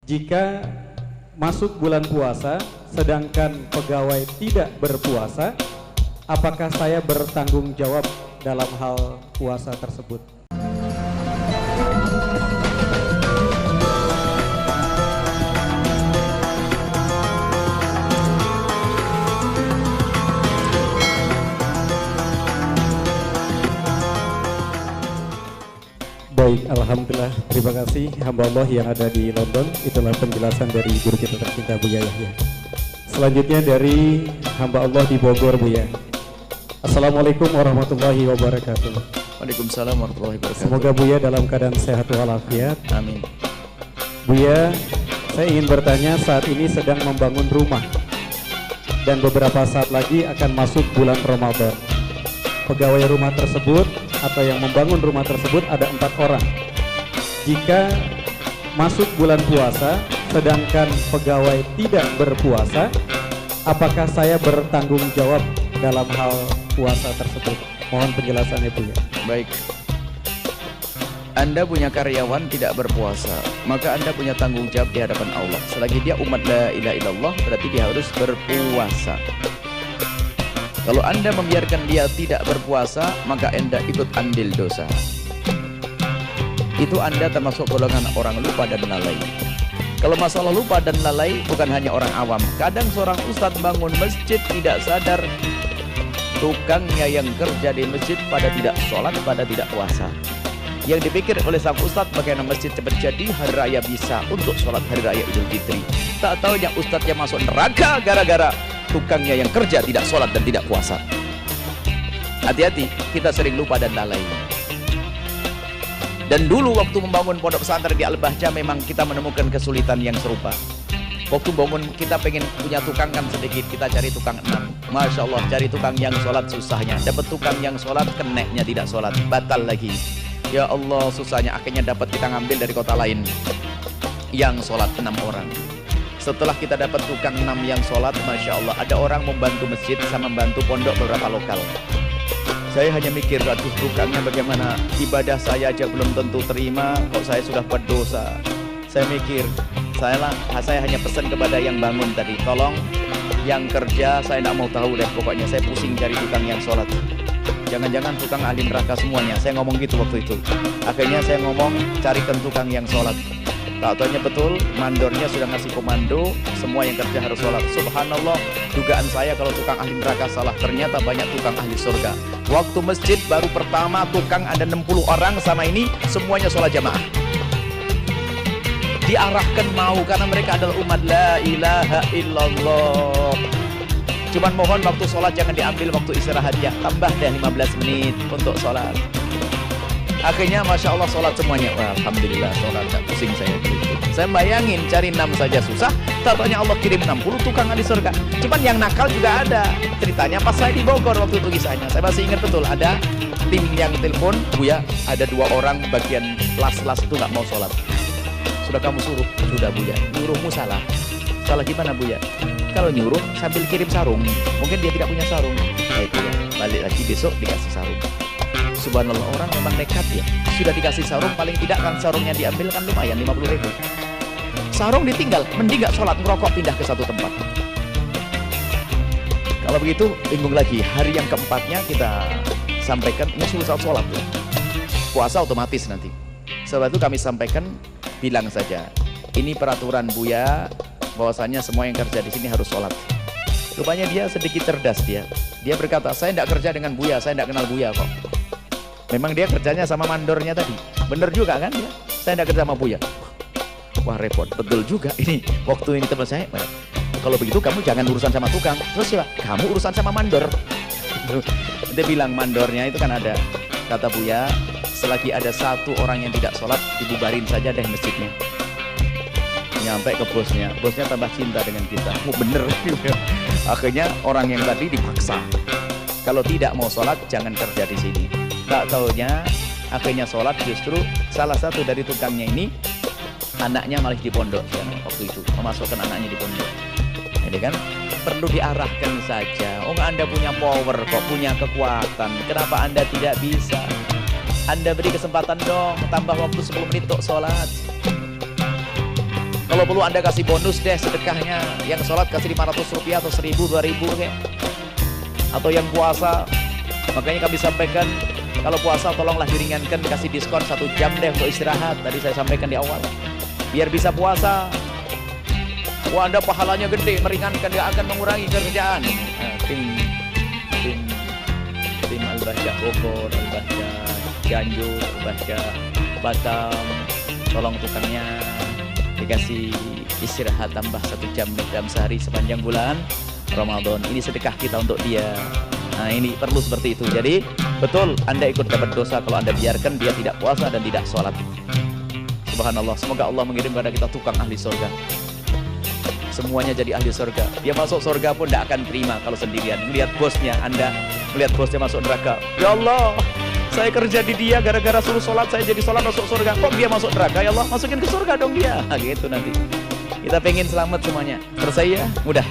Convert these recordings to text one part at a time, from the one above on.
Jika masuk bulan puasa sedangkan pegawai tidak berpuasa, apakah saya bertanggung jawab dalam hal puasa tersebut? Baik, alhamdulillah, terima kasih hamba Allah yang ada di London. Itulah penjelasan dari guru kita tercinta Buya Yahya. Selanjutnya dari hamba Allah di Bogor, Buya. Assalamualaikum warahmatullahi wabarakatuh. Waalaikumsalam warahmatullahi wabarakatuh. Semoga Buya dalam keadaan sehat walafiat. Amin. Buya, saya ingin bertanya, saat ini sedang membangun rumah dan beberapa saat lagi akan masuk bulan Ramadan. Pegawai rumah tersebut atau yang membangun rumah tersebut ada 4 orang. Jika masuk bulan puasa sedangkan pegawai tidak berpuasa, apakah saya bertanggung jawab dalam hal puasa tersebut? Mohon penjelasannya, Bu. Baik. Anda punya karyawan tidak berpuasa, maka Anda punya tanggung jawab di hadapan Allah. Selagi dia umat la ilaha illallah, berarti dia harus berpuasa. Kalau Anda membiarkan dia tidak berpuasa, maka Anda ikut andil dosa. Itu Anda termasuk golongan orang lupa dan lalai. Kalau masalah lupa dan lalai bukan hanya orang awam. Kadang seorang ustadz bangun masjid tidak sadar tukangnya yang kerja di masjid pada tidak sholat, pada tidak puasa. Yang dipikir oleh sang ustadz bagaimana masjid cepat jadi, hari raya bisa untuk sholat hari raya Idul Fitri. Tak tahu yang ustadznya masuk neraka gara-gara tukangnya yang kerja tidak sholat dan tidak puasa. Hati-hati, kita sering lupa dan lalai. Dan dulu waktu membangun pondok pesantren di Al-Bahjah memang kita menemukan kesulitan yang serupa. Waktu bangun kita pengen punya tukang kan sedikit, kita cari tukang 6. Masya Allah, cari tukang yang sholat susahnya. Dapat tukang yang sholat, keneknya tidak sholat, batal lagi. Ya Allah, susahnya. Akhirnya dapat kita ngambil dari kota lain yang sholat 6 orang. Setelah kita dapat tukang 6 yang sholat, Masya Allah, ada orang membantu masjid sama membantu pondok beberapa lokal. Saya hanya mikir, aduh tukangnya bagaimana, ibadah saya aja belum tentu terima, kok saya sudah buat dosa. Saya mikir, saya hanya pesan kepada yang bangun tadi, tolong yang kerja saya tidak mau tahu deh, pokoknya saya pusing cari tukang yang sholat. Jangan-jangan tukang ahli neraka semuanya. Saya ngomong gitu waktu itu. Akhirnya saya ngomong, carikan tukang yang sholat. Tak tahunya betul, mandornya sudah ngasih komando, semua yang kerja harus sholat. Subhanallah, dugaan saya kalau tukang ahli neraka salah, ternyata banyak tukang ahli surga. Waktu masjid baru pertama tukang ada 60 orang sama ini, semuanya sholat jamaah. Diarahkan mau, karena mereka adalah umat la ilaha illallah. Cuman mohon waktu sholat jangan diambil waktu istirahat ya, tambah deh 15 menit untuk sholat. Akhirnya Masya Allah sholat semuanya. Wah, alhamdulillah sholat, gak pusing saya. Saya bayangin cari 6 saja susah, tatanya Allah kirim 60 tukang ahli surga. Cuman yang nakal juga ada. Ceritanya pas saya di Bogor waktu itu kisahnya, saya masih ingat betul, ada tim yang telepon, Buya ada 2 orang bagian las-las itu gak mau sholat. Sudah kamu suruh? Sudah Buya. Nyuruhmu salah. Salah gimana Buya? Kalau nyuruh sambil kirim sarung, mungkin dia tidak punya sarung. Baik Buya, balik lagi besok dikasih sarung. Subhanallah, orang memang nekat ya. Sudah dikasih sarung, paling tidak kan sarungnya diambil kan lumayan 50.000. Sarung ditinggal, mending gak sholat, ngerokok pindah ke satu tempat. Kalau begitu bingung lagi. Hari yang keempatnya kita sampaikan, ini suruh sholat tuh. Puasa otomatis nanti. Setelah itu kami sampaikan, bilang saja, ini peraturan Buya, bahwasanya semua yang kerja di sini harus sholat. Rupanya dia sedikit cerdas dia. Dia berkata, saya tidak kerja dengan Buya, saya tidak kenal Buya kok. Memang dia kerjanya sama mandornya tadi. Bener juga kan ya? Saya tidak kerja sama Buya. Wah repot, betul juga ini. Waktu ini teman saya, kalau begitu kamu jangan urusan sama tukang. Terus ya, kamu urusan sama mandor. Dia bilang mandornya itu kan ada. Kata Buya, selagi ada 1 orang yang tidak sholat, dibubarin saja deh masjidnya. Nyampe ke bosnya tambah cinta dengan kita. Oh bener. Akhirnya orang yang tadi dipaksa. Kalau tidak mau sholat, jangan kerja di sini. Tak taunya akhirnya sholat, justru salah satu dari tukangnya ini anaknya malah di pondok ya, waktu itu memasukkan anaknya di pondok. Jadi kan perlu diarahkan saja. Oh Anda punya power kok, punya kekuatan, kenapa Anda tidak bisa? Anda beri kesempatan dong, tambah waktu 10 menit untuk sholat. Kalau perlu Anda kasih bonus deh sedekahnya. Yang sholat kasih 500 rupiah atau 1000, 2000 kayak. Atau yang puasa, makanya kami sampaikan kalau puasa tolonglah diringankan, kasih diskon 1 jam deh untuk istirahat. Tadi saya sampaikan di awal, biar bisa puasa. Wah, Anda pahalanya gede, meringankan, gak akan mengurangi kerjaan. Nah, tim Al-Bahjah Bogor, Al-Bahjah Cianjur, Al-Bahjah Batam, tolong tukangnya dikasih istirahat tambah 1 jam dalam sehari sepanjang bulan Ramadan. Ini sedekah kita untuk dia. Nah, ini perlu seperti itu. Jadi betul Anda ikut dapat dosa kalau Anda biarkan dia tidak puasa dan tidak sholat. Subhanallah, semoga Allah mengirim kepada kita tukang ahli surga. Semuanya jadi ahli surga. Dia masuk surga pun tidak akan terima kalau sendirian. Melihat bosnya, Anda melihat bosnya masuk neraka. Ya Allah, saya kerja di dia gara-gara suruh sholat, saya jadi sholat masuk surga. Kok dia masuk neraka? Ya Allah, masukin ke surga dong dia. Nah, gitu nanti. Kita pengen selamat semuanya. Selesai ya? Mudah.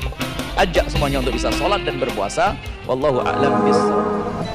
Ajak semuanya untuk bisa sholat dan berpuasa. Wallahu a'lam bishawab.